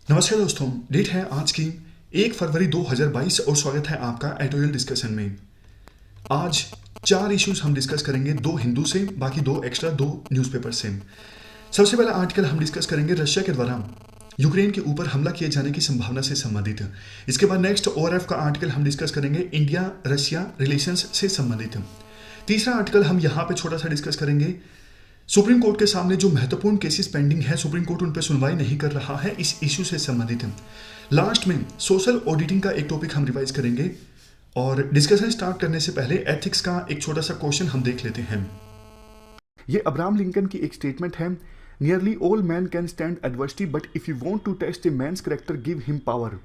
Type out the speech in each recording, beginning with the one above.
नमस्कार दोस्तों, डेट है आज की 1 फरवरी 2022 और स्वागत है आपका एडिटोरियल डिस्कशन में। आज 4 इश्यूज हम डिस्कस करेंगे, 2 हिंदू से, बाकी 2 एक्स्ट्रा 2 न्यूज़पेपर से। सबसे पहला आर्टिकल हम डिस्कस करेंगे रशिया के द्वारा यूक्रेन के ऊपर हमला किए जाने की संभावना से संबंधित। इसके बाद नेक्स्ट ओआरएफ का आर्टिकल हम डिस्कस करेंगे इंडिया रशिया रिलेशंस से संबंधित। तीसरा आर्टिकल हम यहाँ पे छोटा सा डिस्कस करेंगे सुप्रीम कोर्ट के सामने जो महत्वपूर्ण केसेस पेंडिंग है, सुप्रीम कोर्ट उन पर सुनवाई नहीं कर रहा है, इस इश्यू से संबंधित है। लास्ट में सोशल ऑडिटिंग का एक टॉपिक हम रिवाइज करेंगे और डिस्कशन स्टार्ट करने से पहले एथिक्स का एक छोटा सा क्वेश्चन हम देख लेते हैं। ये अब्राहम लिंकन की एक स्टेटमेंट है, nearly all man can stand adversity but if you want to test a man's character give him power.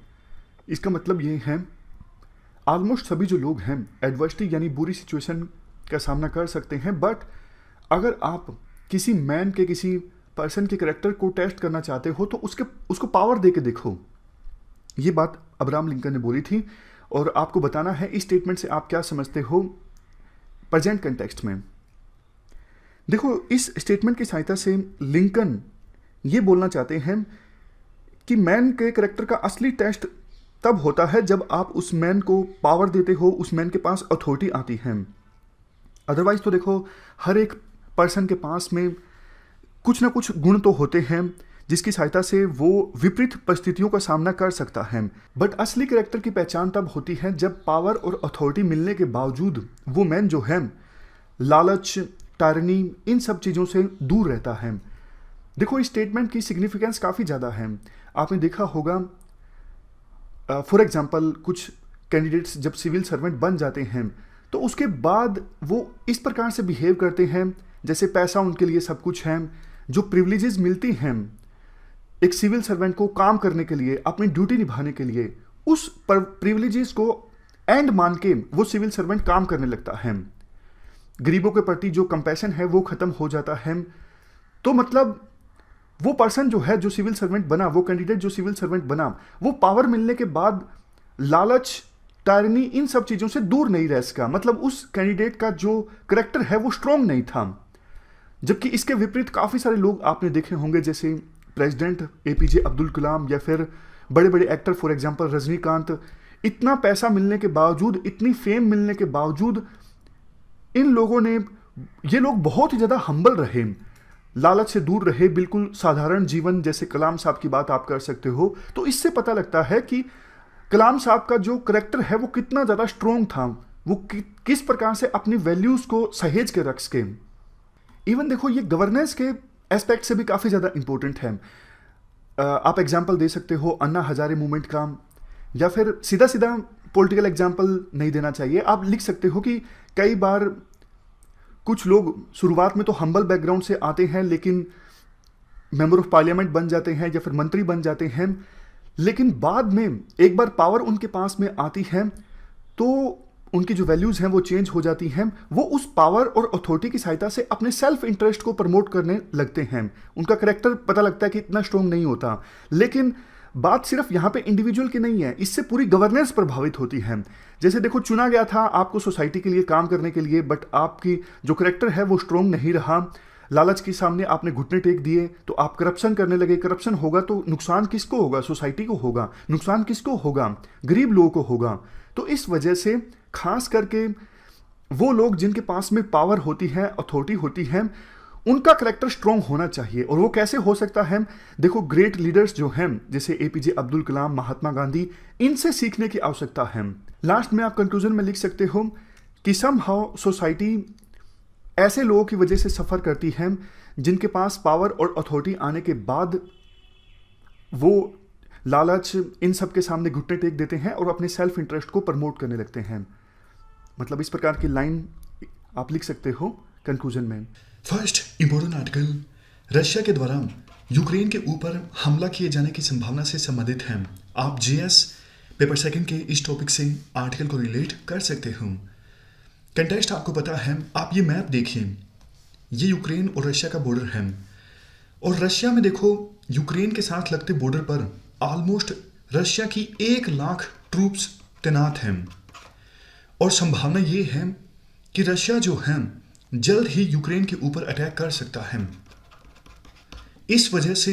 इसका मतलब ये है ऑलमोस्ट सभी जो लोग हैं एडवर्सिटी यानी बुरी सिचुएशन का सामना कर सकते हैं, बट अगर आप किसी मैन के किसी पर्सन के कैरेक्टर को टेस्ट करना चाहते हो तो उसको पावर दे के देखो। ये बात अब्राहम लिंकन ने बोली थी और आपको बताना है इस स्टेटमेंट से आप क्या समझते हो प्रेजेंट कंटेक्स्ट में। देखो, इस स्टेटमेंट की सहायता से लिंकन ये बोलना चाहते हैं कि मैन के कैरेक्टर का असली टेस्ट तब होता है जब आप उस मैन को पावर देते हो, उस मैन के पास अथॉरिटी आती है। अदरवाइज तो देखो, हर एक पर्सन के पास में कुछ ना कुछ गुण तो होते हैं जिसकी सहायता से वो विपरीत परिस्थितियों का सामना कर सकता है, बट असली कैरेक्टर की पहचान तब होती है जब पावर और अथॉरिटी मिलने के बावजूद वो मैन जो है लालच, टायरनी, इन सब चीज़ों से दूर रहता है। देखो, इस स्टेटमेंट की सिग्निफिकेंस काफ़ी ज़्यादा है। आपने देखा होगा फॉर एग्जांपल कुछ कैंडिडेट्स जब सिविल सर्वेंट बन जाते हैं तो उसके बाद वो इस प्रकार से बिहेव करते हैं जैसे पैसा उनके लिए सब कुछ है। जो प्रिविलेजेस मिलती हैं एक सिविल सर्वेंट को काम करने के लिए, अपनी ड्यूटी निभाने के लिए, उस प्रिविलेजेस को एंड मान के वो सिविल सर्वेंट काम करने लगता है। गरीबों के प्रति जो कंपैशन है वो खत्म हो जाता है। तो मतलब वो पर्सन जो है, जो सिविल सर्वेंट बना, वो कैंडिडेट जो सिविल सर्वेंट बना, वो पावर मिलने के बाद लालच, टायरनी, इन सब चीज़ों से दूर नहीं रह सका। मतलब उस कैंडिडेट का जो करेक्टर है वो स्ट्रॉन्ग नहीं था। जबकि इसके विपरीत काफ़ी सारे लोग आपने देखे होंगे, जैसे प्रेसिडेंट एपीजे अब्दुल कलाम या फिर बड़े बड़े एक्टर फॉर एग्जांपल रजनीकांत। इतना पैसा मिलने के बावजूद, इतनी फेम मिलने के बावजूद इन लोगों ने, ये लोग बहुत ही ज़्यादा हम्बल रहे, लालच से दूर रहे, बिल्कुल साधारण जीवन, जैसे कलाम साहब की बात आप कर सकते हो। तो इससे पता लगता है कि कलाम साहब का जो करेक्टर है वो कितना ज़्यादा स्ट्रॉन्ग था, वो किस प्रकार से अपनी वैल्यूज़ को सहेज के रख सके। इवन देखो, ये गवर्नेंस के एस्पेक्ट से भी काफ़ी ज़्यादा इंपॉर्टेंट है। आप एग्जांपल दे सकते हो अन्ना हजारे मूवमेंट का, या फिर सीधा सीधा पॉलिटिकल एग्जांपल नहीं देना चाहिए। आप लिख सकते हो कि कई बार कुछ लोग शुरुआत में तो हम्बल बैकग्राउंड से आते हैं, लेकिन मेंबर ऑफ पार्लियामेंट बन जाते हैं या फिर मंत्री बन जाते हैं, लेकिन बाद में एक बार पावर उनके पास में आती है तो उनकी जो वैल्यूज़ हैं वो चेंज हो जाती हैं। वो उस पावर और अथॉरिटी की सहायता से अपने सेल्फ इंटरेस्ट को प्रमोट करने लगते हैं। उनका करेक्टर पता लगता है कि इतना स्ट्रॉन्ग नहीं होता, लेकिन बात सिर्फ यहाँ पे इंडिविजुअल की नहीं है, इससे पूरी गवर्नेंस प्रभावित होती है। जैसे देखो, चुना गया था आपको सोसाइटी के लिए काम करने के लिए, बट आपकी जो करेक्टर है वो स्ट्रॉन्ग नहीं रहा। लालच के सामने आपने घुटने टेक दिए तो आप करप्शन करने लगे। करप्शन होगा तो नुकसान किसको होगा? सोसाइटी को होगा। नुकसान किसको होगा? गरीब लोगों को होगा। तो इस वजह से खास करके वो लोग जिनके पास में पावर होती है, अथॉरिटी होती है, उनका करेक्टर स्ट्रॉन्ग होना चाहिए। और वो कैसे हो सकता है? देखो, ग्रेट लीडर्स जो हैं जैसे एपीजे अब्दुल कलाम, महात्मा गांधी, इनसे सीखने की आवश्यकता है। लास्ट में आप कंक्लूजन में लिख सकते हो कि समहाउ सोसाइटी ऐसे लोगों की वजह से सफ़र करती है जिनके पास पावर और अथॉरिटी आने के बाद वो लालच, इन सब के सामने घुटने टेक देते हैं और अपने सेल्फ इंटरेस्ट को प्रमोट करने लगते हैं। मतलब इस प्रकार की लाइन आप लिख सकते हो कंक्लूजन में। फर्स्ट इंपॉर्टेंट आर्टिकल रशिया के द्वारा यूक्रेन के ऊपर हमला किए जाने की संभावना से संबंधित है। आप जीएस पेपर सेकंड के इस टॉपिक से आर्टिकल को रिलेट कर सकते हो। कंटेक्स्ट आपको पता है। आप ये मैप देखिए, ये यूक्रेन और रशिया का बॉर्डर है, और रशिया में देखो यूक्रेन के साथ लगते बॉर्डर पर ऑलमोस्ट रशिया की 1 लाख ट्रूप्स तैनात हैं। और संभावना ये है कि रशिया जो है जल्द ही यूक्रेन के ऊपर अटैक कर सकता है। इस वजह से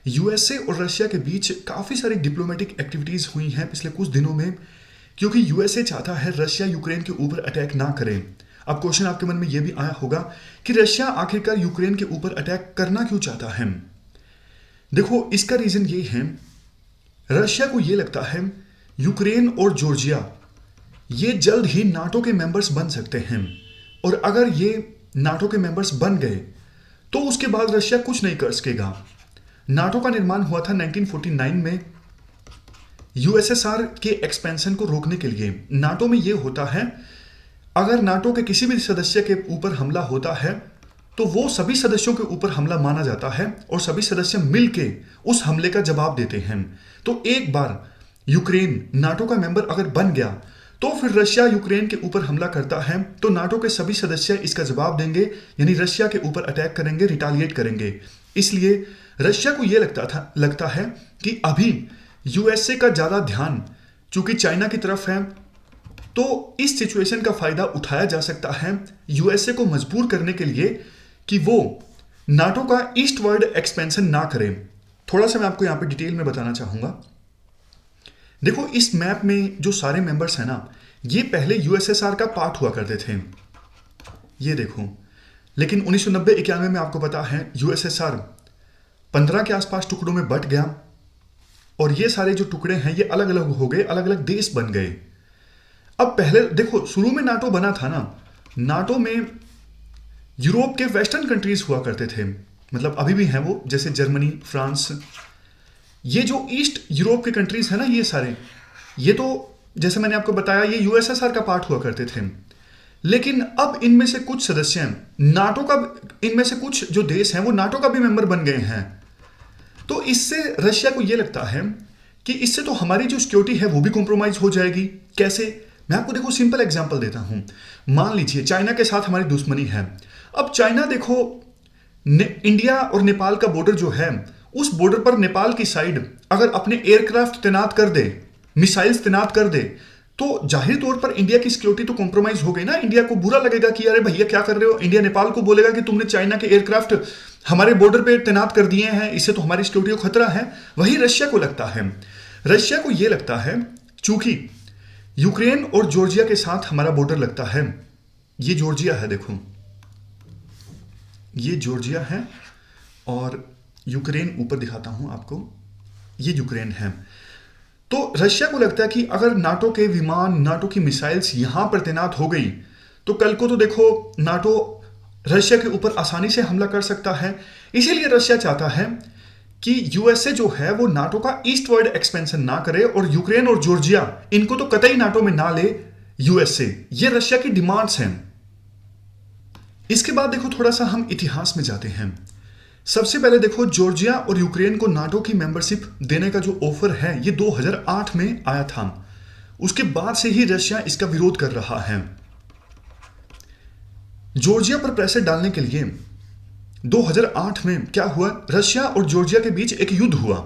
यूएसए और रशिया के बीच काफ़ी सारी डिप्लोमेटिक एक्टिविटीज़ हुई हैं पिछले कुछ दिनों में, क्योंकि यूएसए चाहता है रशिया यूक्रेन के ऊपर अटैक ना करे। अब क्वेश्चन आपके मन में यह भी आया होगा कि रशिया आखिरकार यूक्रेन के ऊपर अटैक करना क्यों चाहता है। देखो, इसका रीज़न ये है, रशिया को ये लगता है यूक्रेन और जॉर्जिया ये जल्द ही नाटो के मेंबर्स बन सकते हैं, और अगर ये नाटो के मेंबर्स बन गए तो उसके बाद रशिया कुछ नहीं कर सकेगा। नाटो का निर्माण हुआ था 1949 में यूएसएसआर के एक्सपेंशन को रोकने के लिए। नाटो में यह होता है, अगर नाटो के किसी भी सदस्य के ऊपर हमला होता है तो वो सभी सदस्यों के ऊपर हमला माना जाता है और सभी सदस्य मिलके उस हमले का जवाब देते हैं। तो एक बार यूक्रेन नाटो का मेंबर अगर बन गया तो फिर रशिया यूक्रेन के ऊपर हमला करता है तो नाटो के सभी सदस्य इसका जवाब देंगे, यानी रशिया के ऊपर अटैक करेंगे, रिटालिएट करेंगे। इसलिए रशिया को यह लगता है कि अभी यूएसए का ज्यादा ध्यान चूंकि चाइना की तरफ है, तो इस सिचुएशन का फायदा उठाया जा सकता है यूएसए को मजबूर करने के लिए कि वो नाटो का ईस्टवर्ड एक्सपेंशन ना करे। थोड़ा सा मैं आपको यहां पे डिटेल में बताना चाहूंगा। देखो, इस मैप में जो सारे मेंबर्स हैं ना, ये पहले यूएसएसआर का पार्ट हुआ करते थे, ये देखो। लेकिन 1990-91 में आपको पता है यूएसएसआर 15 के आसपास टुकड़ों में बंट गया और ये सारे जो टुकड़े हैं ये अलग अलग हो गए, अलग अलग देश बन गए। अब पहले देखो, शुरू में नाटो बना था ना, नाटो में यूरोप के वेस्टर्न कंट्रीज हुआ करते थे, मतलब अभी भी हैं वो, जैसे जर्मनी, फ्रांस। ये जो ईस्ट यूरोप के कंट्रीज है ना, ये सारे, ये तो जैसे मैंने आपको बताया ये यूएसएसआर का पार्ट हुआ करते थे। लेकिन अब इनमें से कुछ सदस्य नाटो का, इनमें से कुछ जो देश हैं वो नाटो का भी मेंबर बन गए हैं। तो इससे रशिया को यह लगता है कि इससे तो हमारी जो सिक्योरिटी है वो भी कॉम्प्रोमाइज हो जाएगी। कैसे? मैं आपको देखो सिंपल एग्जांपल देता हूं। मान लीजिए चाइना के साथ हमारी दुश्मनी है। अब चाइना देखो, इंडिया और नेपाल का बॉर्डर जो है, उस बॉर्डर पर नेपाल की साइड अगर अपने एयरक्राफ्ट तैनात कर दे, मिसाइल्स तैनात कर दे, तो जाहिर तौर पर इंडिया की सिक्योरिटी तो कॉम्प्रोमाइज हो गई ना। इंडिया को बुरा लगेगा कि अरे भैया क्या कर रहे हो। इंडिया नेपाल को बोलेगा कि तुमने चाइना के एयरक्राफ्ट हमारे बॉर्डर पे तैनात कर दिए हैं, इससे तो हमारी सिक्योरिटी को खतरा है। वही रशिया को लगता है। रशिया को यह लगता है चूंकि यूक्रेन और जॉर्जिया के साथ हमारा बॉर्डर लगता है, ये जॉर्जिया है, देखो ये जॉर्जिया है और यूक्रेन ऊपर दिखाता हूं आपको, ये यूक्रेन है। तो रशिया को लगता है कि अगर नाटो के विमान, नाटो की मिसाइल्स यहां पर तैनात हो गई तो कल को तो देखो नाटो रशिया के ऊपर आसानी से हमला कर सकता है। इसीलिए रशिया चाहता है कि यूएसए जो है वो नाटो का ईस्टवर्ड एक्सपेंशन ना करे और यूक्रेन और जॉर्जिया इनको तो कतई नाटो में ना ले यूएसए। ये रशिया की डिमांड्स हैं। इसके बाद देखो थोड़ा सा हम इतिहास में जाते हैं। सबसे पहले देखो, जॉर्जिया और यूक्रेन को नाटो की मेंबरशिप देने का जो ऑफर है ये 2008 में आया था। उसके बाद से ही रशिया इसका विरोध कर रहा है। जॉर्जिया पर प्रेशर डालने के लिए 2008 में क्या हुआ, रशिया और जॉर्जिया के बीच एक युद्ध हुआ।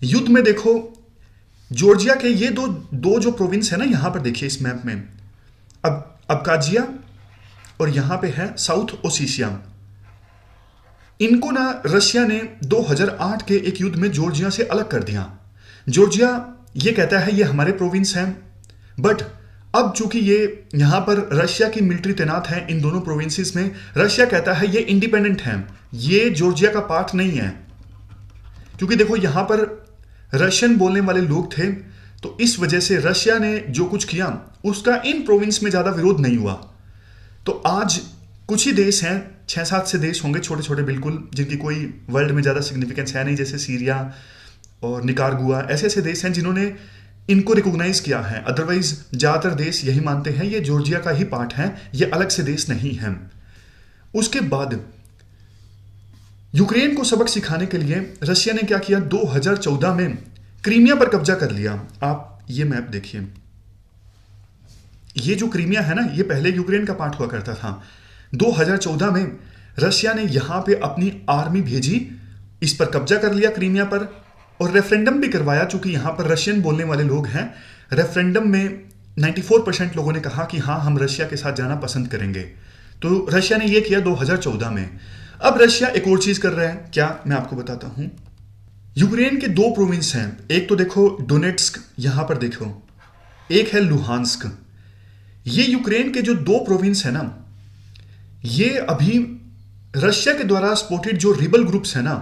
युद्ध में देखो, जॉर्जिया के ये दो जो प्रोविंस है ना, यहां पर देखिए इस मैप में, अब अब्काजिया और यहां पे है साउथ ओसेशिया। इनको ना रशिया ने 2008 के एक युद्ध में जॉर्जिया से अलग कर दिया। जॉर्जिया ये कहता है ये हमारे प्रोविंस हैं, बट अब चूंकि ये यहां पर रशिया की मिलिट्री तैनात है इन दोनों प्रोविंसेस में, रशिया कहता है ये इंडिपेंडेंट हैं, ये जॉर्जिया का पार्ट नहीं है। क्योंकि देखो यहां पर रशियन बोलने वाले लोग थे, तो इस वजह से रशिया ने जो कुछ किया उसका इन प्रोविंस में ज्यादा विरोध नहीं हुआ। तो आज कुछ ही देश हैं, 6-7 से देश होंगे छोटे छोटे बिल्कुल, जिनकी कोई वर्ल्ड में ज्यादा सिग्निफिकेंस है नहीं, जैसे सीरिया और निकारागुआ, ऐसे ऐसे देश हैं जिन्होंने इनको रिकॉग्नाइज किया है। अदरवाइज ज्यादातर देश यही मानते हैं ये जॉर्जिया का ही पार्ट है, ये अलग से देश नहीं है। उसके बाद यूक्रेन को सबक सिखाने के लिए रशिया ने क्या किया, 2014 में क्रीमिया पर कब्जा कर लिया। आप ये मैप देखिए, ये जो क्रीमिया है ना, ये पहले यूक्रेन का पार्ट हुआ करता था। 2014 में रशिया ने यहां पे अपनी आर्मी भेजी, इस पर कब्जा कर लिया क्रीमिया पर, और रेफरेंडम भी करवाया। चूंकि यहां पर रशियन बोलने वाले लोग हैं, रेफरेंडम में 94% लोगों ने कहा कि हाँ हम रशिया के साथ जाना पसंद करेंगे। तो रशिया ने यह किया 2014 में। अब रशिया एक और चीज कर रहा है, क्या, मैं आपको बताता हूं। यूक्रेन के दो प्रोविंस हैं, एक तो देखो डोनेट्स्क, यहां पर देखो, एक है लुहांस्क। ये यूक्रेन के जो दो प्रोविंस है ना, ये अभी रशिया के द्वारा सपोर्टेड जो रिबल ग्रुप्स है ना,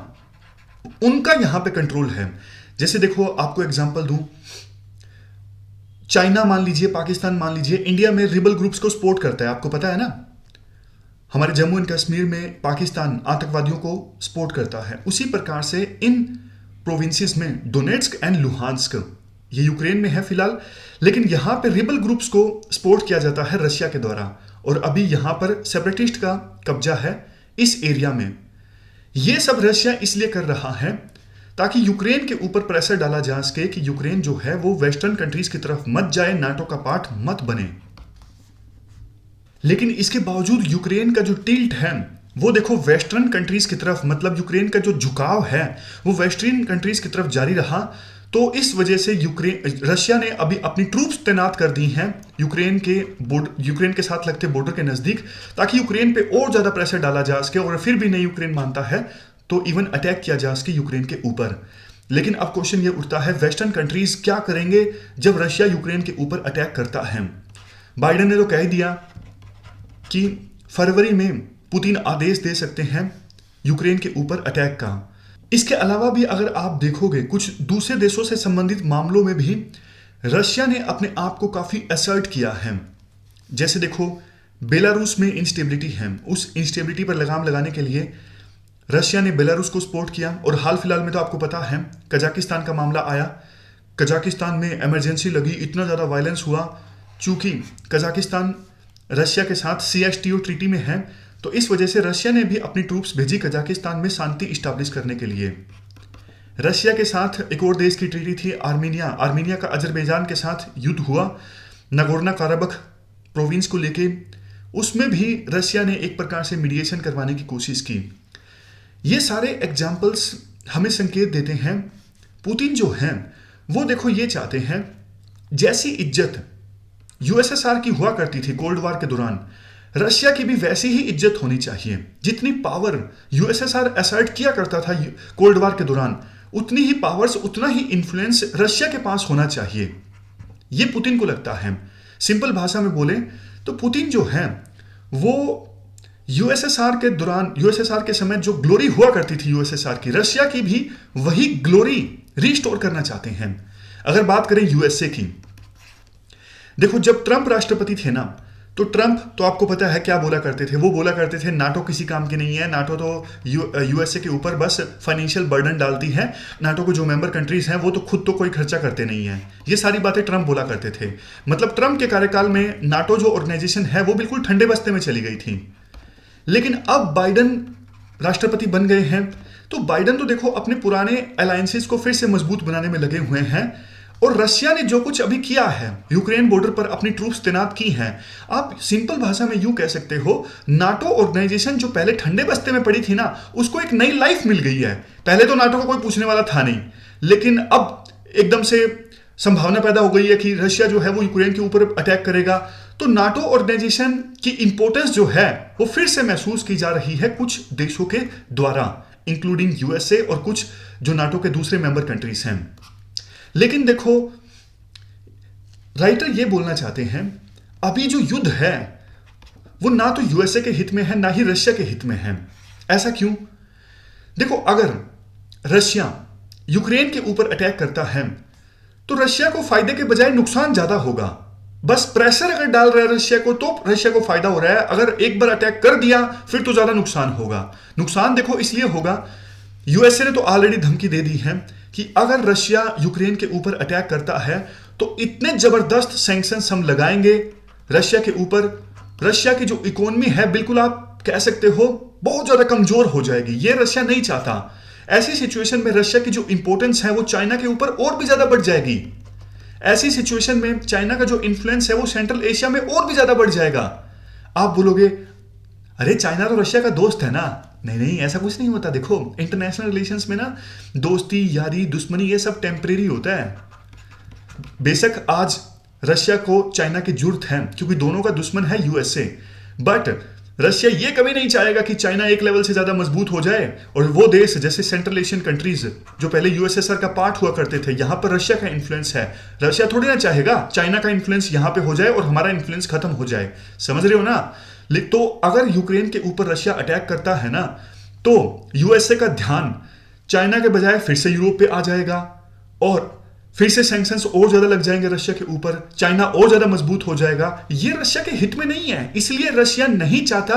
उनका यहां पे कंट्रोल है। जैसे देखो, आपको एग्जांपल दूं, चाइना मान लीजिए, पाकिस्तान मान लीजिए, इंडिया में रिबल ग्रुप्स को सपोर्ट करता है, आपको पता है ना। हमारे जम्मू एंड कश्मीर में पाकिस्तान आतंकवादियों को सपोर्ट करता है। उसी प्रकार से इन प्रोविंसेस में डोनेट्स्क एंड लुहांस्क, ये यूक्रेन में है फिलहाल, लेकिन यहां पे रिबल ग्रुप्स को सपोर्ट किया जाता है रशिया के द्वारा, और अभी यहां पर सेपरेटिस्ट का कब्जा है इस एरिया में। ये सब रशिया इसलिए कर रहा है ताकि यूक्रेन के ऊपर प्रेशर डाला जा सके कि यूक्रेन जो है वो वेस्टर्न कंट्रीज की तरफ मत जाए, नाटो का पार्ट मत बने। लेकिन इसके बावजूद यूक्रेन का जो टिल्ट है वो देखो वेस्टर्न कंट्रीज की तरफ, मतलब यूक्रेन का जो झुकाव है वो वेस्टर्न कंट्रीज की तरफ जारी रहा। तो इस वजह से रशिया ने अभी अपनी ट्रूप्स तैनात कर दी हैं यूक्रेन के साथ लगते बॉर्डर के नजदीक, ताकि यूक्रेन पे और ज्यादा प्रेशर डाला जा सके, और फिर भी नहीं यूक्रेन मानता है तो इवन अटैक किया जा सके यूक्रेन के ऊपर। लेकिन अब क्वेश्चन ये उठता है, वेस्टर्न कंट्रीज क्या करेंगे जब रशिया यूक्रेन के ऊपर अटैक करता है। बाइडेन ने तो कह दिया कि फरवरी में पुतिन आदेश दे सकते हैं यूक्रेन के ऊपर अटैक का। इसके अलावा भी अगर आप देखोगे, कुछ दूसरे देशों से संबंधित मामलों में भी रशिया ने अपने आप को काफी असर्ट किया है। जैसे देखो, बेलारूस में इंस्टेबिलिटी है, उस इंस्टेबिलिटी पर लगाम लगाने के लिए रशिया ने बेलारूस को सपोर्ट किया। और हाल फिलहाल में तो आपको पता है कजाकिस्तान का मामला आया, कजाकिस्तान में इमरजेंसी लगी, इतना ज्यादा वायलेंस हुआ। चूंकि कजाकिस्तान रशिया के साथ CSTO ट्रीटी में है, तो इस वजह से रशिया ने भी अपनी ट्रूप्स भेजी कजाकिस्तान में शांति इस्टेब्लिश करने के लिए। रशिया के साथ एक और देश की ट्रीटी थी आर्मीनिया का अजरबैजान के साथ युद्ध हुआ नगोर्नो कराबख प्रोविंस को लेके, उसमें भी रशिया ने एक प्रकार से मीडिएशन करवाने की कोशिश की। ये सारे एग्जाम्पल्स हमें संकेत देते हैं पुतिन जो हैं वो देखो ये चाहते हैं जैसी इज्जत USSR की हुआ करती थी कोल्ड वॉर के दौरान, रशिया की भी वैसी ही इज्जत होनी चाहिए। जितनी पावर USSR असर्ट किया करता था कोल्ड वॉर के दौरान, उतनी ही पावर्स, उतना ही इन्फ्लुएंस रशिया के पास होना चाहिए। ये पुतिन को लगता है। सिंपल भाषा में बोले तो पुतिन जो है वो USSR के दौरान, USSR के समय जो ग्लोरी हुआ करती थी USSR की, रशिया की भी वही ग्लोरी रिस्टोर करना चाहते हैं। अगर बात करें USA की, देखो जब ट्रंप राष्ट्रपति थे ना, तो ट्रंप तो आपको पता है क्या बोला करते थे, वो बोला करते थे नाटो किसी काम की नहीं है, नाटो तो USA के ऊपर बस फाइनेंशियल बर्डन डालती है, नाटो को जो मेंबर कंट्रीज हैं वो तो खुद तो कोई खर्चा करते नहीं है। ये सारी बातें ट्रंप बोला करते थे। मतलब ट्रंप के कार्यकाल में नाटो जो ऑर्गेनाइजेशन है वो बिल्कुल ठंडे बस्ते में चली गई थी। लेकिन अब बाइडन राष्ट्रपति बन गए हैं, तो बाइडन तो देखो अपने पुराने अलायंसेस को फिर से मजबूत बनाने में लगे हुए हैं। और रशिया ने जो कुछ अभी किया है, यूक्रेन बॉर्डर पर अपनी ट्रूप्स तैनात की हैं, आप सिंपल भाषा में यूं कह सकते हो, नाटो ऑर्गेनाइजेशन जो पहले ठंडे बस्ते में पड़ी थी ना, उसको एक नई लाइफ मिल गई है। पहले तो नाटो को कोई पूछने वाला था नहीं, लेकिन अब एकदम से संभावना पैदा हो गई है कि रशिया जो है वो यूक्रेन के ऊपर अटैक करेगा। तो नाटो ऑर्गेनाइजेशन की इंपॉर्टेंस जो है वो फिर से महसूस की जा रही है कुछ देशों के द्वारा, इंक्लूडिंग USA और कुछ जो नाटो के दूसरे मेंबर कंट्रीज हैं। लेकिन देखो, राइटर ये बोलना चाहते हैं अभी जो युद्ध है वो ना तो USA के हित में है, ना ही रशिया के हित में है। ऐसा क्यों? देखो, अगर रशिया यूक्रेन के ऊपर अटैक करता है तो रशिया को फायदे के बजाय नुकसान ज्यादा होगा। बस प्रेशर अगर डाल रहा है रशिया को तो रशिया को फायदा हो रहा है, अगर एक बार अटैक कर दिया फिर तो ज्यादा नुकसान होगा। नुकसान देखो इसलिए होगा, USA ने तो ऑलरेडी धमकी दे दी है कि अगर रशिया यूक्रेन के ऊपर अटैक करता है तो इतने जबरदस्त सैंक्शंस हम लगाएंगे रशिया के ऊपर, रशिया की जो इकोनॉमी है बिल्कुल आप कह सकते हो बहुत ज्यादा कमजोर हो जाएगी। ये रशिया नहीं चाहता। ऐसी सिचुएशन में रशिया की जो इंपॉर्टेंस है वो चाइना के ऊपर और भी ज्यादा बढ़ जाएगी। ऐसी सिचुएशन में चाइना का जो इन्फ्लुएंस है वो सेंट्रल एशिया में और भी ज्यादा बढ़ जाएगा। आप बोलोगे अरे चाइना तो रशिया का दोस्त है ना। नहीं नहीं, ऐसा कुछ नहीं होता। देखो इंटरनेशनल रिलेशंस में ना दोस्ती, यारी, दुश्मनी ये सब टेम्परेरी होता है। बेशक आज रशिया को चाइना की जरूरत है क्योंकि दोनों का दुश्मन है USA, बट रशिया ये कभी नहीं चाहेगा कि चाइना एक लेवल से ज्यादा मजबूत हो जाए और वो देश जैसे सेंट्रल एशियन कंट्रीज जो पहले यूएसएसआर का पार्ट हुआ करते थे, यहां पर रशिया का इन्फ्लुएंस है। रशिया थोड़ी ना चाहेगा चाइना का इन्फ्लुएंस यहां पे हो जाए और हमारा इन्फ्लुएंस खत्म हो जाए। समझ रहे हो ना? तो अगर यूक्रेन के ऊपर रशिया अटैक करता है ना, तो यूएसए का ध्यान चाइना के बजाय फिर से यूरोप पे आ जाएगा और फिर से सैंक्शंस और ज्यादा लग जाएंगे रशिया के ऊपर, चाइना और ज्यादा मजबूत हो जाएगा। ये रशिया के हित में नहीं है, इसलिए रशिया नहीं चाहता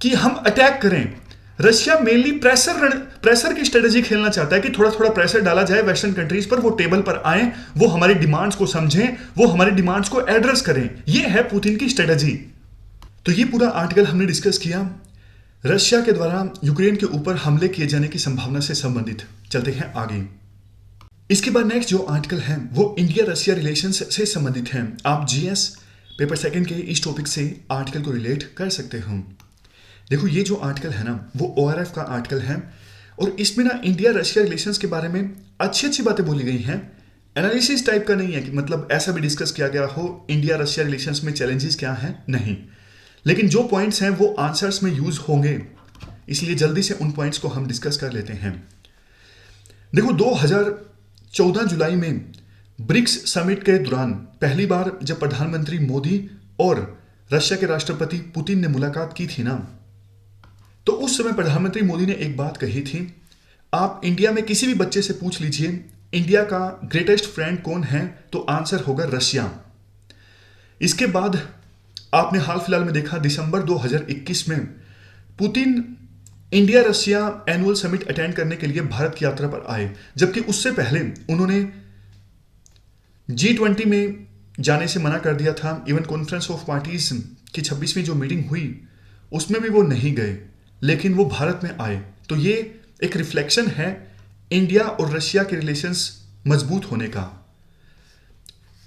कि हम अटैक करें। रशिया मेनली प्रेशर की स्ट्रेटेजी खेलना चाहता है कि थोड़ा थोड़ा प्रेशर डाला जाए वेस्टर्न कंट्रीज पर, वो टेबल पर आए, वो हमारी डिमांड्स को समझें, वो हमारी डिमांड्स को एड्रेस करें। ये है पुतिन की स्ट्रेटेजी। तो ये पूरा आर्टिकल हमने डिस्कस किया रशिया के द्वारा यूक्रेन के ऊपर हमले किए जाने की संभावना से संबंधित। चलते हैं आगे। इसके बाद नेक्स्ट जो आर्टिकल है वो इंडिया रशिया रिलेशंस से संबंधित है। आप जीएस पेपर सेकंड के इस टॉपिक से आर्टिकल को रिलेट कर सकते हो। देखो ये जो आर्टिकल है ना वो ओआरएफ का आर्टिकल है और इसमें ना इंडिया रशिया रिलेशंस के बारे में अच्छी अच्छी बातें बोली गई हैं। एनालिसिस टाइप का नहीं है कि मतलब ऐसा भी डिस्कस किया गया हो इंडिया रशिया रिलेशंस में चैलेंजेस क्या हैं, नहीं, लेकिन जो पॉइंट्स हैं वो आंसर्स में यूज होंगे, इसलिए जल्दी से उन पॉइंट्स को हम डिस्कस कर लेते हैं। देखो 2014 जुलाई में ब्रिक्स समिट के दौरान पहली बार जब प्रधानमंत्री मोदी और रशिया के राष्ट्रपति पुतिन ने मुलाकात की थी ना, तो उस समय प्रधानमंत्री मोदी ने एक बात कही थी, आप इंडिया में किसी भी बच्चे से पूछ लीजिए इंडिया का ग्रेटेस्ट फ्रेंड कौन है, तो आंसर होगा रशिया। इसके बाद आपने हाल फिलहाल में देखा दिसंबर 2021 में Putin India Russia annual summit attend करने के लिए भारत की यात्रा पर आए, जबकि उससे पहले उन्होंने G20 में जाने से मना कर दिया था। इवन कॉन्फ्रेंस ऑफ पार्टीज की 26वीं जो मीटिंग हुई उसमें भी वो नहीं गए, लेकिन वो भारत में आए। तो ये एक रिफ्लेक्शन है इंडिया और रशिया के रिलेशंस मजबूत होने का।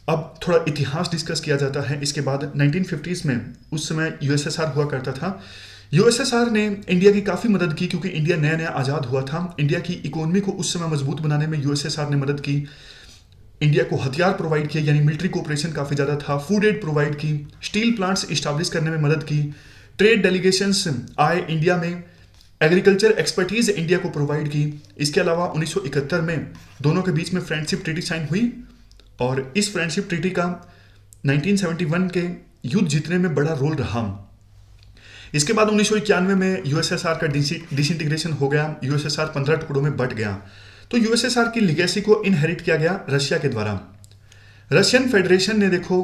अब थोड़ा इतिहास डिस्कस किया जाता है। इसके बाद 1950s में उस समय यूएसएसआर हुआ करता था। यूएसएसआर ने इंडिया की काफ़ी मदद की क्योंकि इंडिया नया नया आज़ाद हुआ था। इंडिया की इकोनॉमी को उस समय मजबूत बनाने में यूएसएसआर ने मदद की। इंडिया को हथियार प्रोवाइड किए, यानी मिलिट्री कोऑपरेशन काफ़ी ज़्यादा था। फूड एड प्रोवाइड की, स्टील प्लांट्स इस्टेब्लिश करने में मदद की, ट्रेड डेलीगेशंस आए इंडिया में, एग्रीकल्चर एक्सपर्टीज इंडिया को प्रोवाइड की। इसके अलावा 1971 में दोनों के बीच में फ्रेंडशिप ट्रीटी साइन हुई और इस फ्रेंडशिप ट्रीटी का 1971 के युद्ध जीतने में बड़ा रोल रहा। इसके बाद 1991 में यूएसएसआर का डिसइंटीग्रेशन हो गया, यूएसएसआर 15 टुकड़ों में बंट गया। तो यूएसएसआर की लिगेसी को इनहेरिट किया गया रशिया के द्वारा। रशियन फेडरेशन ने देखो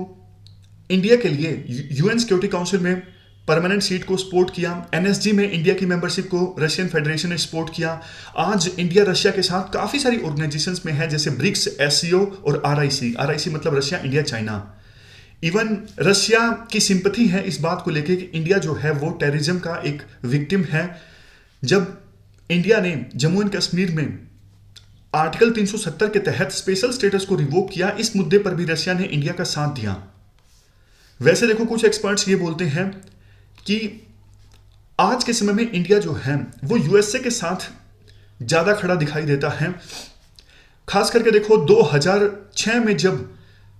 इंडिया के लिए यूएन सिक्योरिटी काउंसिल में परमानेंट सीट को सपोर्ट किया। एनएसजी में इंडिया की मेंबरशिप को रशियन फेडरेशन ने सपोर्ट किया। आज इंडिया रशिया के साथ काफी सारी ऑर्गेनाइजेशंस में है, जैसे ब्रिक्स, एससीओ और आरआईसी। आरआईसी मतलब Russia, India, China. Even Russia की सिंपथी है इस बात को लेकर कि इंडिया जो है वो टेररिज्म का एक विक्टिम है। जब इंडिया ने जम्मू एंड कश्मीर में आर्टिकल 370 के तहत स्पेशल स्टेटस को रिवोक किया, इस मुद्दे पर भी रशिया ने इंडिया का साथ दिया। वैसे देखो कुछ एक्सपर्ट्स ये बोलते हैं कि आज के समय में इंडिया जो है वो यूएसए के साथ ज्यादा खड़ा दिखाई देता है। खास करके देखो 2006 में जब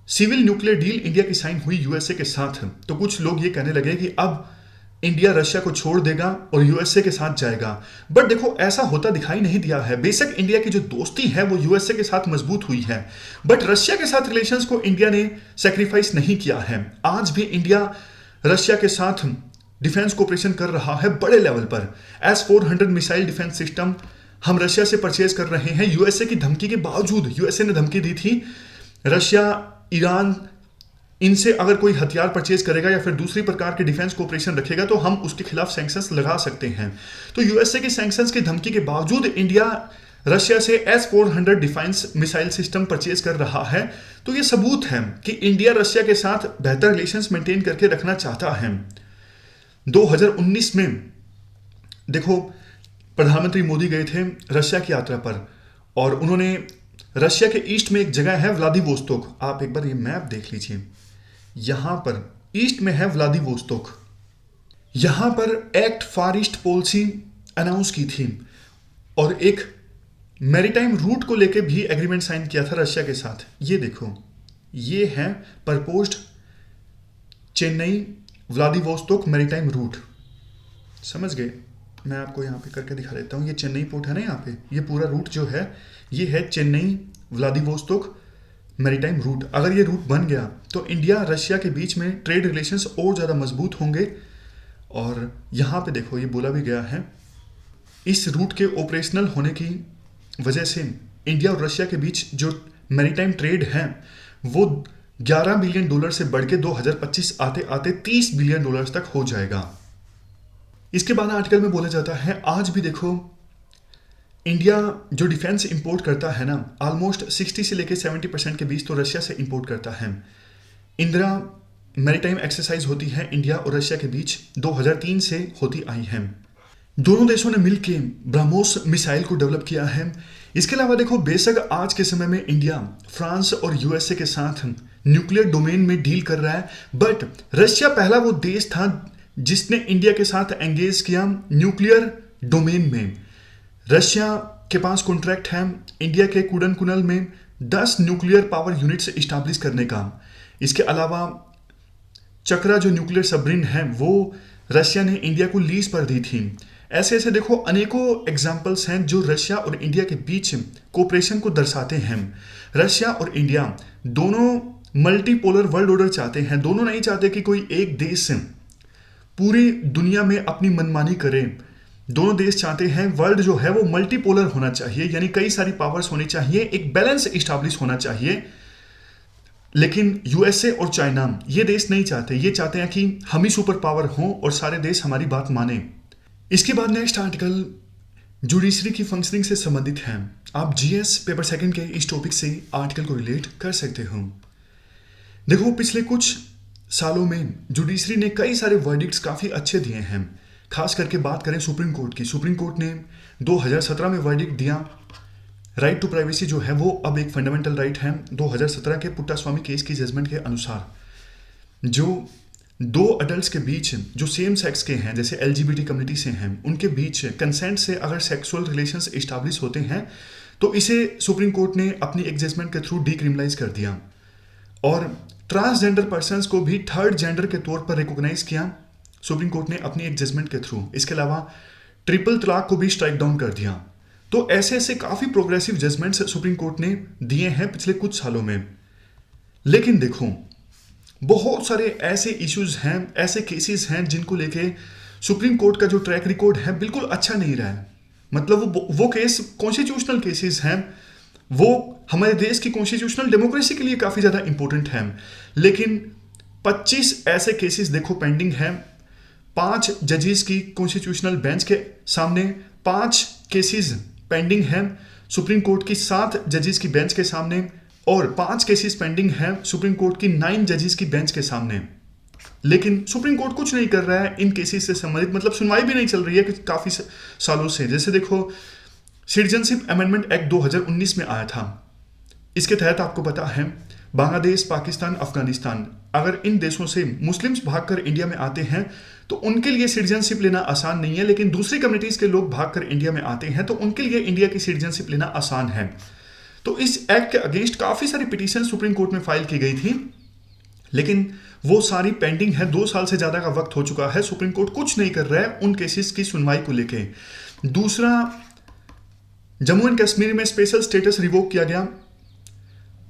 सिविल न्यूक्लियर डील इंडिया की साइन हुई यूएसए के साथ, तो कुछ लोग ये कहने लगे कि अब इंडिया रशिया को छोड़ देगा और यूएसए के साथ जाएगा। बट देखो ऐसा होता दिखाई नहीं दिया है। बेशक इंडिया की जो दोस्ती है वो यूएसए के साथ मजबूत हुई है, बट रशिया के साथ रिलेशंस को इंडिया ने सेक्रीफाइस नहीं किया है। आज भी इंडिया रशिया के साथ डिफेंस कोऑपरेशन कर रहा है बड़े लेवल पर। S-400 मिसाइल डिफेंस सिस्टम हम रशिया से परचेज कर रहे हैं यूएसए की धमकी के बावजूद। यूएसए ने धमकी दी थी रशिया, ईरान, इनसे अगर कोई हथियार परचेज करेगा या फिर दूसरी प्रकार के डिफेंस कोऑपरेशन रखेगा तो हम उसके खिलाफ सैंक्शंस लगा सकते हैं। तो यूएसए के सैंक्शंस की धमकी के बावजूद इंडिया रशिया से S-400 defence missile system purchase कर रहा है। तो ये सबूत है कि इंडिया रशिया के साथ बेहतर रिलेशंस मेंटेन करके रखना चाहता है। 2019 में देखो प्रधानमंत्री मोदी गए थे रशिया की यात्रा पर और उन्होंने रशिया के ईस्ट में एक जगह है व्लादिवोस्तोक, आप एक बार ये मैप देख लीजिए, यहां पर ईस्ट में है व्लादिवोस्तोक। यहां पर एक्ट फार ईस्ट पॉलिसी अनाउंस की थी और एक मैरीटाइम रूट को लेकर भी एग्रीमेंट साइन किया था रशिया के साथ। ये देखो, ये है proposed Chennai Vladivostok maritime route. समझ गए? मैं आपको यहाँ पे करके दिखा देता हूँ। ये चेन्नई पोर्ट है ना, यहाँ पे ये पूरा रूट जो है ये है चेन्नई व्लादिवोस्तोक मैरीटाइम रूट। अगर ये रूट बन गया तो इंडिया रशिया के बीच में ट्रेड रिलेशंस और ज़्यादा मजबूत होंगे। और यहाँ पे देखो ये बोला भी गया है, इस रूट के ऑपरेशनल होने की वजह से इंडिया और रशिया के बीच जो मैरीटाइम ट्रेड है वो $11 बिलियन से बढ़ के 2025 आते आते $30 बिलियन तक हो जाएगा। इसके बाद आर्टिकल में बोला जाता है, आज भी देखो इंडिया जो डिफेंस इंपोर्ट करता है ना, ऑलमोस्ट 60 से लेके 70% के बीच तो रशिया से इंपोर्ट करता है। इंदिरा मैरीटाइम एक्सरसाइज होती है इंडिया और रशिया के बीच 2003 से होती आई है। दोनों देशों ने मिलकर ब्रह्मोस मिसाइल को डेवलप किया है। इसके अलावा देखो, बेशक आज के समय में इंडिया फ्रांस और यूएसए के साथ न्यूक्लियर डोमेन में डील कर रहा है, बट रशिया पहला वो देश था जिसने इंडिया के साथ एंगेज किया न्यूक्लियर डोमेन में। रशिया के पास कॉन्ट्रैक्ट है इंडिया के कुडनकुनल में 10 न्यूक्लियर पावर यूनिट्स इस्टेब्लिश करने का। इसके अलावा चक्रा जो न्यूक्लियर सबमरीन है वो रशिया ने इंडिया को लीज पर दी थी। ऐसे ऐसे देखो अनेकों एग्जाम्पल्स हैं जो रशिया और इंडिया के बीच कोऑपरेशन को दर्शाते हैं। रशिया और इंडिया दोनों मल्टीपोलर वर्ल्ड ऑर्डर चाहते हैं। दोनों नहीं चाहते कि कोई एक देश पूरी दुनिया में अपनी मनमानी करे। दोनों देश चाहते हैं वर्ल्ड जो है वो मल्टीपोलर होना चाहिए, यानी कई सारी पावर्स होनी चाहिए, एक बैलेंस इस्टेब्लिश होना चाहिए। लेकिन यूएसए और चाइना ये देश नहीं चाहते, ये चाहते हैं कि हम ही सुपर पावर हों और सारे देश हमारी बात माने। इसके बाद नेक्स्ट आर्टिकल जुडिशरी की फंक्शनिंग से संबंधित है। आप जीएस पेपर सेकंड के इस टॉपिक से आर्टिकल को रिलेट कर सकते हो। देखो, पिछले कुछ सालों में जुडिशरी ने कई सारे वर्डिक्ट्स काफ़ी अच्छे दिए हैं। खास करके बात करें सुप्रीम कोर्ट की, सुप्रीम कोर्ट ने 2017 में वर्डिक्ट दिया, राइट टू प्राइवेसी जो है वो अब एक फंडामेंटल राइट है। 2017 के पुट्टास्वामी केस की जजमेंट के अनुसार जो दो अडल्ट्स के बीच जो सेम सेक्स के हैं, जैसे एलजीबीटी कम्युनिटी से हैं, उनके बीच कंसेंट से अगर सेक्सुअल रिलेशंस इस्टेब्लिश होते हैं तो इसे सुप्रीम कोर्ट ने अपनी एक जजमेंट के थ्रू डीक्रिमिनलाइज कर दिया। और ट्रांसजेंडर पर्सन्स को भी थर्ड जेंडर के तौर पर रिकॉग्नाइज किया सुप्रीम कोर्ट ने अपनी एक जजमेंट के थ्रू। इसके अलावा ट्रिपल तलाक को भी स्ट्राइक डाउन कर दिया। तो ऐसे ऐसे काफ़ी प्रोग्रेसिव जजमेंट्स सुप्रीम कोर्ट ने दिए हैं पिछले कुछ सालों में। लेकिन देखो, बहुत सारे ऐसे इश्यूज हैं, ऐसे केसेस हैं जिनको लेके सुप्रीम कोर्ट का जो ट्रैक रिकॉर्ड है बिल्कुल अच्छा नहीं रहा है। मतलब वो केस कॉन्स्टिट्यूशनल केसेस हैं, वो हमारे देश की कॉन्स्टिट्यूशनल डेमोक्रेसी के लिए काफ़ी ज़्यादा इंपॉर्टेंट है। लेकिन 25 ऐसे केसेस देखो पेंडिंग हैं। 5 जजेस की कॉन्स्टिट्यूशनल बेंच के सामने 5 केसेस पेंडिंग हैं सुप्रीम कोर्ट की 7 जजेस की बेंच के सामने, और 5 केसेस पेंडिंग हैं सुप्रीम कोर्ट की 9 जजेस की बेंच के सामने। लेकिन सुप्रीम कोर्ट कुछ नहीं कर रहा है इन केसेस से संबंधित, मतलब सुनवाई भी नहीं चल रही है काफ़ी सालों से। जैसे देखो, सिटीजनशिप अमेंडमेंट एक्ट 2019 में आया था। इसके तहत आपको पता है बांग्लादेश, पाकिस्तान, अफगानिस्तान, अगर इन देशों से मुस्लिम्स भागकर इंडिया में आते हैं तो उनके लिए सिटीजनशिप लेना आसान नहीं है। लेकिन दूसरी कम्युनिटीज़ के लोग भागकर इंडिया में आते हैं तो उनके लिए इंडिया की सिटीजनशिप लेना आसान है। तो इस एक्ट के अगेंस्ट काफ़ी सारी पिटीशन सुप्रीम कोर्ट में फाइल की गई थी, लेकिन वो सारी पेंडिंग है। 2 साल से ज़्यादा का वक्त हो चुका है, सुप्रीम कोर्ट कुछ नहीं कर रहा है उन केसेस की सुनवाई को लेके। दूसरा, जम्मू एंड कश्मीर में स्पेशल स्टेटस रिवोक किया गया,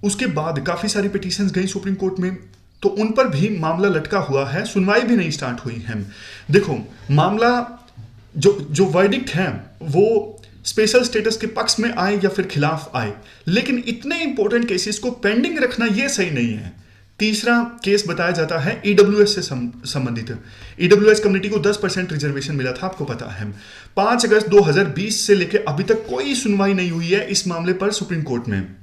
उसके बाद काफ़ी सारी पिटीशंस गई सुप्रीम कोर्ट में, तो उन पर भी मामला लटका हुआ है, सुनवाई भी नहीं स्टार्ट हुई है। देखो, मामला जो वर्डिक्ट है वो स्पेशल स्टेटस के पक्ष में आए या फिर खिलाफ आए, लेकिन इतने इंपॉर्टेंट केसेस को पेंडिंग रखना ये सही नहीं है। तीसरा केस बताया जाता है ईडब्ल्यूएस से संबंधित। ईडब्ल्यूएस कम्युनिटी को 10% रिजर्वेशन मिला था, आपको पता है। 5 अगस्त 2020 से लेकर अभी तक कोई सुनवाई नहीं हुई है इस मामले पर सुप्रीम कोर्ट में।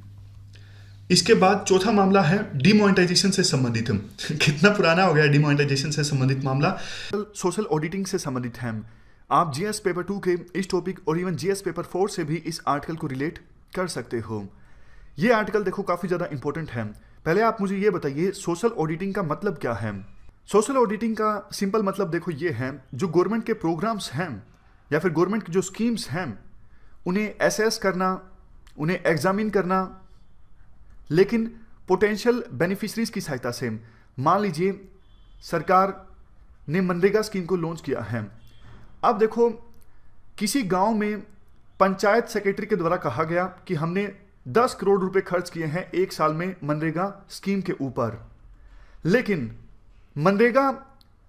इसके बाद चौथा मामला है डिमोनेटाइजेशन से संबंधित। कितना पुराना हो गया डिमोनेटाइजेशन से संबंधित मामला। सोशल ऑडिटिंग से संबंधित है। आप जीएस पेपर 2 के इस टॉपिक और इवन जीएस पेपर 4 से भी इस आर्टिकल को रिलेट कर सकते हो। ये आर्टिकल देखो काफ़ी ज़्यादा इंपॉर्टेंट है। पहले आप मुझे ये बताइए, सोशल ऑडिटिंग का मतलब क्या है? सोशल ऑडिटिंग का सिंपल मतलब देखो ये है, जो गवर्नमेंट के प्रोग्राम्स हैं या फिर गवर्नमेंट की जो स्कीम्स हैं उन्हें एसेस करना, उन्हें एग्जामिन करना, लेकिन पोटेंशियल बेनिफिशरीज की सहायता से। मान लीजिए सरकार ने मनरेगा स्कीम को लॉन्च किया है अब देखो, किसी गांव में पंचायत सेक्रेटरी के द्वारा कहा गया कि हमने 10 करोड़ रुपए खर्च किए हैं एक साल में मनरेगा स्कीम के ऊपर, लेकिन मनरेगा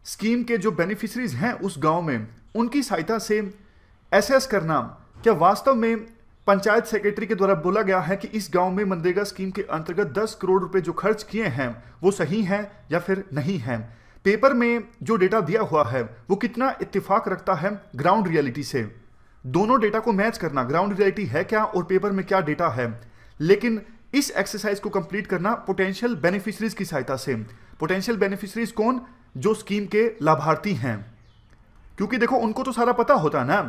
स्कीम के जो बेनिफिशरीज हैं उस गांव में, उनकी सहायता से एसेस करना क्या वास्तव में पंचायत सेक्रेटरी के द्वारा बोला गया है कि इस गांव में मनरेगा स्कीम के अंतर्गत 10 करोड़ रुपए जो खर्च किए हैं वो सही है या फिर नहीं है। पेपर में जो डेटा दिया हुआ है वो कितना इत्तेफाक रखता है ग्राउंड रियलिटी से। दोनों डेटा को मैच करना, ग्राउंड रियलिटी है क्या और पेपर में क्या डेटा है, लेकिन इस एक्सरसाइज को कंप्लीट करना पोटेंशियल बेनिफिशरीज की सहायता से। पोटेंशियल बेनिफिशरीज कौन? जो स्कीम के लाभार्थी हैं, क्योंकि देखो उनको तो सारा पता होता है ना।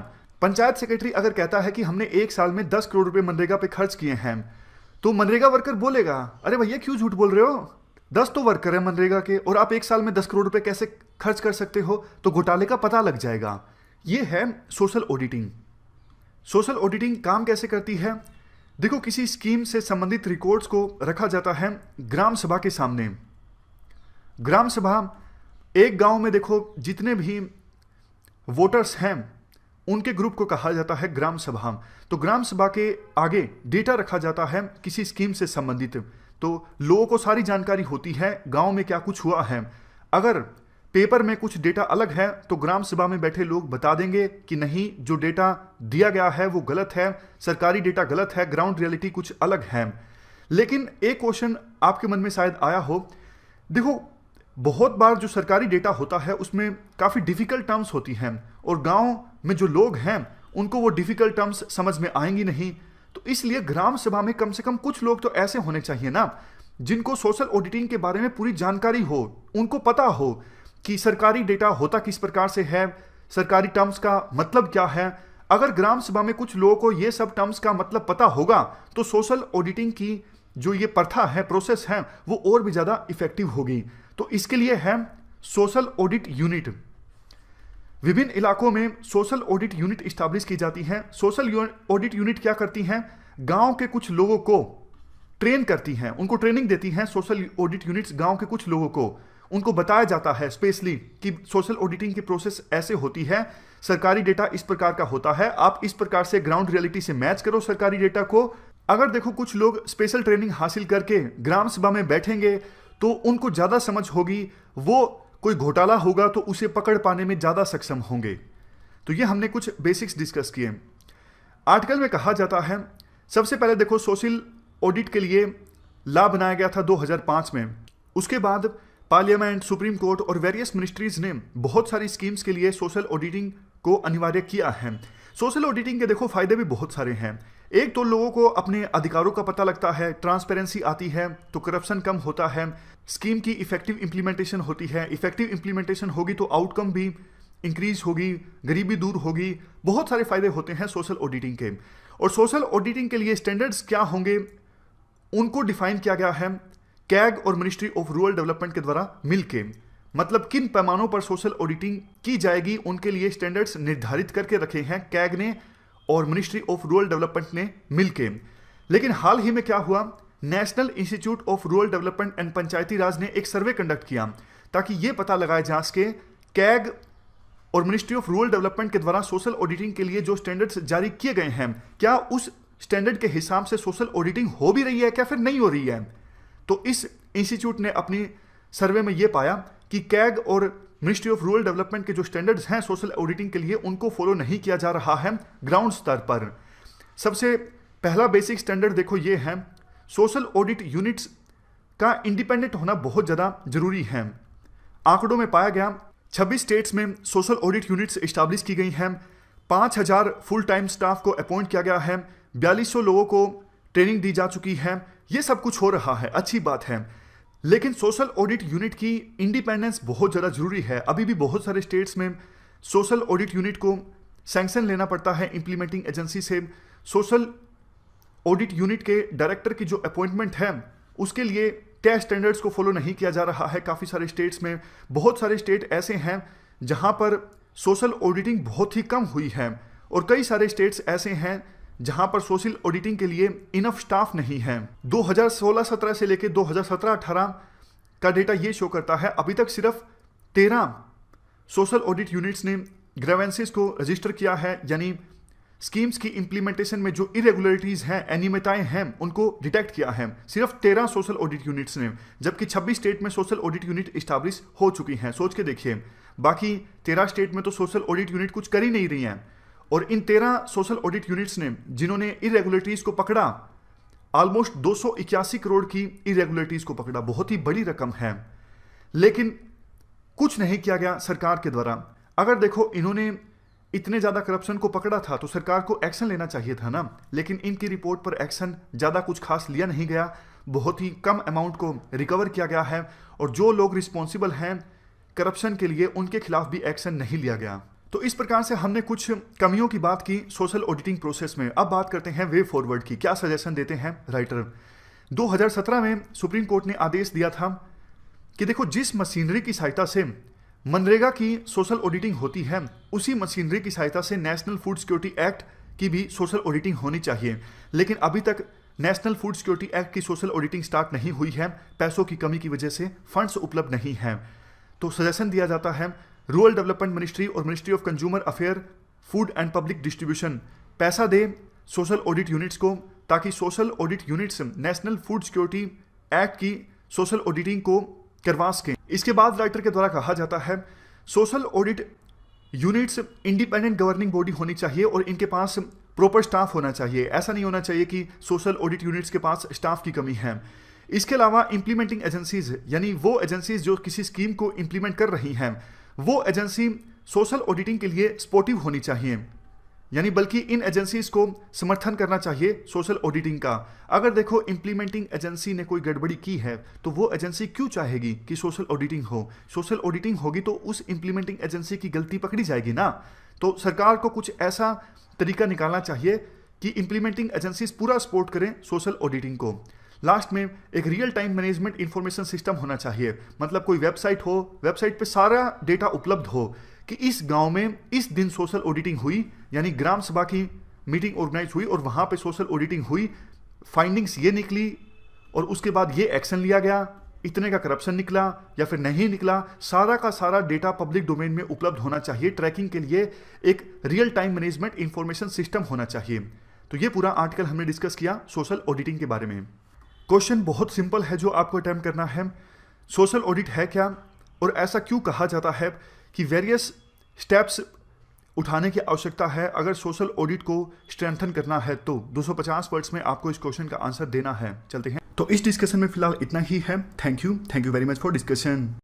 पंचायत सेक्रेटरी अगर कहता है कि हमने एक साल में 10 करोड़ रुपए मनरेगा पे खर्च किए हैं, तो मनरेगा वर्कर बोलेगा अरे भैया क्यों झूठ बोल रहे हो, 10 तो वर्कर है मनरेगा के और आप एक साल में 10 करोड़ रुपए कैसे खर्च कर सकते हो, तो घोटाले का पता लग जाएगा। ये है सोशल ऑडिटिंग। सोशल ऑडिटिंग काम कैसे करती है? देखो, किसी स्कीम से संबंधित रिकॉर्ड्स को रखा जाता है ग्राम सभा के सामने। ग्राम सभा, एक गांव में देखो जितने भी वोटर्स हैं उनके ग्रुप को कहा जाता है ग्राम सभा। तो ग्राम सभा के आगे डेटा रखा जाता है किसी स्कीम से संबंधित, तो लोगों को सारी जानकारी होती है गांव में क्या कुछ हुआ है। अगर पेपर में कुछ डेटा अलग है तो ग्राम सभा में बैठे लोग बता देंगे कि नहीं, जो डेटा दिया गया है वो गलत है, सरकारी डेटा गलत है, ग्राउंड रियलिटी कुछ अलग है। लेकिन एक क्वेश्चन आपके मन में शायद आया हो, देखो बहुत बार जो सरकारी डेटा होता है उसमें काफ़ी डिफिकल्ट टर्म्स होती हैं और गांव में जो लोग हैं उनको वो डिफिकल्ट टर्म्स समझ में आएंगी नहीं, तो इसलिए ग्राम सभा में कम से कम कुछ लोग तो ऐसे होने चाहिए ना जिनको सोशल ऑडिटिंग के बारे में पूरी जानकारी हो, उनको पता हो कि सरकारी डेटा होता किस प्रकार से है, सरकारी टर्म्स का मतलब क्या है। अगर ग्राम सभा में कुछ लोगों को ये सब टर्म्स का मतलब पता होगा तो सोशल ऑडिटिंग की जो ये प्रथा है, प्रोसेस है, वो और भी ज़्यादा इफेक्टिव होगी। तो इसके लिए है सोशल ऑडिट यूनिट। विभिन्न इलाकों में सोशल ऑडिट यूनिट इस्टेब्लिश की जाती है। सोशल ऑडिट यूनिट क्या करती हैं? गांव के कुछ लोगों को ट्रेन करती हैं, उनको ट्रेनिंग देती हैं। सोशल ऑडिट यूनिट्स गांव के कुछ लोगों को उनको बताया जाता है स्पेशली कि सोशल ऑडिटिंग की प्रोसेस ऐसे होती है, सरकारी डेटा इस प्रकार का होता है, आप इस प्रकार से ग्राउंड रियलिटी से मैच करो सरकारी डेटा को। अगर देखो कुछ लोग स्पेशल ट्रेनिंग हासिल करके ग्राम सभा में बैठेंगे तो उनको ज़्यादा समझ होगी, वो कोई घोटाला होगा तो उसे पकड़ पाने में ज़्यादा सक्षम होंगे। तो ये हमने कुछ बेसिक्स डिस्कस किए। आर्टिकल में कहा जाता है, सबसे पहले देखो सोशल ऑडिट के लिए लॉ बनाया गया था 2005 में। उसके बाद पार्लियामेंट, सुप्रीम कोर्ट और वेरियस मिनिस्ट्रीज ने बहुत सारी स्कीम्स के लिए सोशल ऑडिटिंग को अनिवार्य किया है। सोशल ऑडिटिंग के देखो फायदे भी बहुत सारे हैं। एक तो लोगों को अपने अधिकारों का पता लगता है, ट्रांसपेरेंसी आती है तो करप्शन कम होता है, स्कीम की इफेक्टिव इंप्लीमेंटेशन होती है, इफेक्टिव इंप्लीमेंटेशन होगी तो आउटकम भी इंक्रीज होगी, गरीबी दूर होगी, बहुत सारे फायदे होते हैं सोशल ऑडिटिंग के। और सोशल ऑडिटिंग के लिए स्टैंडर्ड्स क्या होंगे उनको डिफाइन किया गया है कैग और मिनिस्ट्री ऑफ रूरल डेवलपमेंट के द्वारा मिलके। मतलब किन पैमानों पर सोशल ऑडिटिंग की जाएगी उनके लिए स्टैंडर्ड्स निर्धारित करके रखे हैं कैग ने और मिनिस्ट्री ऑफ रूरल डेवलपमेंट ने मिलके। लेकिन हाल ही में क्या हुआ, national institute of rural development and Panchayati Raj ने एक सर्वे कंडक्ट किया ताकि ये पता लगाया जा सके कैग और मिनिस्ट्री ऑफ रूरल डेवलपमेंट के द्वारा सोशल ऑडिटिंग के लिए जो स्टैंडर्ड्स जारी किए गए हैं क्या उस स्टैंडर्ड के हिसाब से सोशल ऑडिटिंग हो भी रही है क्या फिर नहीं हो रही है। तो इस इंस्टीट्यूट ने अपनी सर्वे में ये पाया कि कैग और मिनिस्ट्री ऑफ रूरल डेवलपमेंट के जो स्टैंडर्ड्स हैं सोशल ऑडिटिंग के लिए उनको फॉलो नहीं किया जा रहा है ग्राउंड स्तर पर। सबसे पहला बेसिक स्टैंडर्ड देखो ये है, सोशल ऑडिट यूनिट्स का इंडिपेंडेंट होना बहुत ज़्यादा जरूरी है। आंकड़ों में पाया गया 26 स्टेट्स में सोशल ऑडिट यूनिट्स इस्टेब्लिश की गई हैं, 5000 फुल टाइम स्टाफ को अपॉइंट किया गया है, 4200 लोगों को ट्रेनिंग दी जा चुकी है। ये सब कुछ हो रहा है, अच्छी बात है, लेकिन सोशल ऑडिट यूनिट की इंडिपेंडेंस बहुत ज़्यादा जरूरी है। अभी भी बहुत सारे स्टेट्स में सोशल ऑडिट यूनिट को सैंक्शन लेना पड़ता है इंप्लीमेंटिंग एजेंसी से। सोशल ऑडिट यूनिट के डायरेक्टर की जो अपॉइंटमेंट है उसके लिए क्या स्टैंडर्ड्स को फॉलो नहीं किया जा रहा है काफ़ी सारे स्टेट्स में। बहुत सारे स्टेट ऐसे हैं जहां पर सोशल ऑडिटिंग बहुत ही कम हुई है और कई सारे स्टेट्स ऐसे हैं जहां पर सोशल ऑडिटिंग के लिए इनफ स्टाफ नहीं है। 2016-17 से लेकर 2017-18 का डेटा ये शो करता है अभी तक सिर्फ 13 सोशल ऑडिट यूनिट्स ने ग्रेवेंसेस को रजिस्टर किया है, यानी स्कीम्स की इंप्लीमेंटेशन में जो इरेगुलरिटीज हैं, अनियमितताएं हैं, उनको डिटेक्ट किया है सिर्फ 13 सोशल ऑडिट यूनिट्स ने, जबकि 26 स्टेट में सोशल ऑडिट यूनिट इस्टेब्लिश हो चुकी हैं। सोच के देखिए, बाकी 13 स्टेट में तो सोशल ऑडिट यूनिट कुछ कर ही नहीं रही हैं, और इन 13 सोशल ऑडिट यूनिट्स ने जिन्होंने इरेगुलरिटीज को पकड़ा, ऑलमोस्ट 281 करोड़ की इरेगुलरिटीज को पकड़ा। बहुत ही बड़ी रकम है, लेकिन कुछ नहीं किया गया सरकार के द्वारा। अगर देखो, इन्होंने इतने ज्यादा करप्शन को पकड़ा था तो सरकार को एक्शन लेना चाहिए था ना, लेकिन इनकी रिपोर्ट पर एक्शन ज्यादा कुछ खास लिया नहीं गया। बहुत ही कम अमाउंट को रिकवर किया गया है, और जो लोग रिस्पॉन्सिबल हैं करप्शन के लिए, उनके खिलाफ भी एक्शन नहीं लिया गया। तो इस प्रकार से हमने कुछ कमियों की बात की सोशल ऑडिटिंग प्रोसेस में। अब बात करते हैं वे फॉरवर्ड की। क्या सजेशन देते हैं राइटर? 2017 में सुप्रीम कोर्ट ने आदेश दिया था कि देखो, जिस मशीनरी की सहायता से मनरेगा की सोशल ऑडिटिंग होती है, उसी मशीनरी की सहायता से नेशनल फूड सिक्योरिटी एक्ट की भी सोशल ऑडिटिंग होनी चाहिए। लेकिन अभी तक नेशनल फूड सिक्योरिटी एक्ट की सोशल ऑडिटिंग स्टार्ट नहीं हुई है, पैसों की कमी की वजह से फंड्स उपलब्ध नहीं हैं। तो सजेशन दिया जाता है रूरल डेवलपमेंट मिनिस्ट्री और ministry of consumer affair, food and public distribution पैसा दे सोशल ऑडिट यूनिट्स को, ताकि social audit units national food security act की सोशल ऑडिटिंग को करवा सकें। इसके बाद राइटर के द्वारा कहा जाता है social audit units independent governing body होनी चाहिए और इनके पास प्रॉपर स्टाफ होना चाहिए। ऐसा नहीं होना चाहिए कि सोशल ऑडिट यूनिट्स के पास स्टाफ की कमी है। इसके अलावा इंप्लीमेंटिंग एजेंसीज, यानी वो एजेंसीज जो किसी स्कीम को इंप्लीमेंट कर रही हैं, वो एजेंसी सोशल ऑडिटिंग के लिए सपोर्टिव होनी चाहिए, यानी बल्कि इन एजेंसीज को समर्थन करना चाहिए सोशल ऑडिटिंग का। अगर देखो, इंप्लीमेंटिंग एजेंसी ने कोई गड़बड़ी की है तो वो एजेंसी क्यों चाहेगी कि सोशल ऑडिटिंग हो? सोशल ऑडिटिंग होगी तो उस इंप्लीमेंटिंग एजेंसी की गलती पकड़ी जाएगी ना। तो सरकार को कुछ ऐसा तरीका निकालना चाहिए कि इंप्लीमेंटिंग एजेंसीज पूरा सपोर्ट करें सोशल ऑडिटिंग को। लास्ट में एक real time management information system होना चाहिए, मतलब कोई वेबसाइट हो, वेबसाइट पे सारा डेटा उपलब्ध हो कि इस गांव में इस दिन सोशल ऑडिटिंग हुई, यानी ग्राम सभा की मीटिंग ऑर्गेनाइज हुई और वहां पे सोशल ऑडिटिंग हुई, फाइंडिंग्स ये निकली और उसके बाद ये एक्शन लिया गया, इतने का करप्शन निकला या फिर नहीं निकला, सारा का सारा डेटा पब्लिक डोमेन में उपलब्ध होना चाहिए। ट्रैकिंग के लिए एक real time management information system होना चाहिए। तो ये पूरा आर्टिकल हमने डिस्कस किया सोशल ऑडिटिंग के बारे में। क्वेश्चन बहुत सिंपल है जो आपको अटेम्प्ट करना है, सोशल ऑडिट है क्या और ऐसा क्यों कहा जाता है कि वेरियस स्टेप्स उठाने की आवश्यकता है अगर सोशल ऑडिट को स्ट्रेंथन करना है। तो 250 वर्ड्स में आपको इस क्वेश्चन का आंसर देना है। चलते हैं, तो इस डिस्कशन में फिलहाल इतना ही है। Thank you very much for discussion.